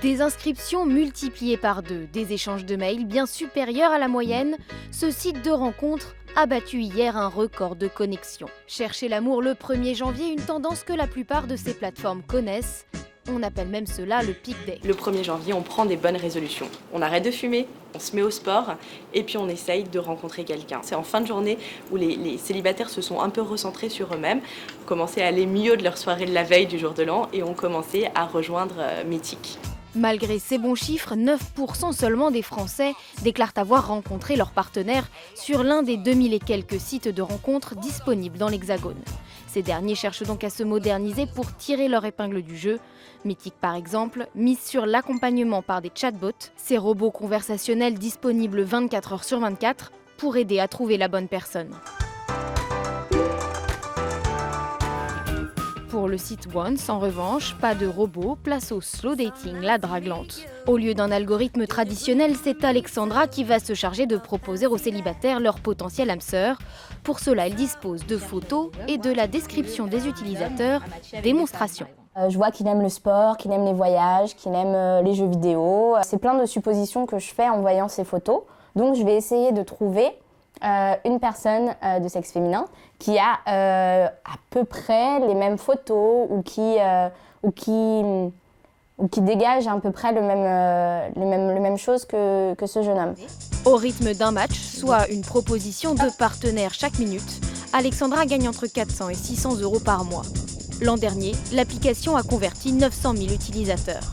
Des inscriptions multipliées par 2, des échanges de mails bien supérieurs à la moyenne, ce site de rencontre a battu hier un record de connexion. Chercher l'amour le 1er janvier, une tendance que la plupart de ces plateformes connaissent. On appelle même cela le peak day. Le 1er janvier, on prend des bonnes résolutions. On arrête de fumer, on se met au sport et puis on essaye de rencontrer quelqu'un. C'est en fin de journée où les célibataires se sont un peu recentrés sur eux-mêmes, ont commencé à aller mieux de leur soirée de la veille du jour de l'an et ont commencé à rejoindre Mythique. Malgré ces bons chiffres, 9% seulement des Français déclarent avoir rencontré leur partenaire sur l'un des 2000 et quelques sites de rencontres disponibles dans l'Hexagone. Ces derniers cherchent donc à se moderniser pour tirer leur épingle du jeu. Mythique par exemple mise sur l'accompagnement par des chatbots, ces robots conversationnels disponibles 24 heures sur 24 pour aider à trouver la bonne personne. Pour le site Once, en revanche, pas de robot, place au slow dating, la drague lente. Au lieu d'un algorithme traditionnel, c'est Alexandra qui va se charger de proposer aux célibataires leur potentiel âme sœur. Pour cela, elle dispose de photos et de la description des utilisateurs, démonstration. Je vois qu'il aime le sport, qu'il aime les voyages, qu'il aime les jeux vidéo. C'est plein de suppositions que je fais en voyant ces photos. Donc je vais essayer de trouver une personne de sexe féminin qui a à peu près les mêmes photos ou qui dégage à peu près le même chose que ce jeune homme. Au rythme d'un match, soit une proposition de partenaire chaque minute, Alexandra gagne entre 400 et 600 € par mois. L'an dernier, l'application a converti 900 000 utilisateurs.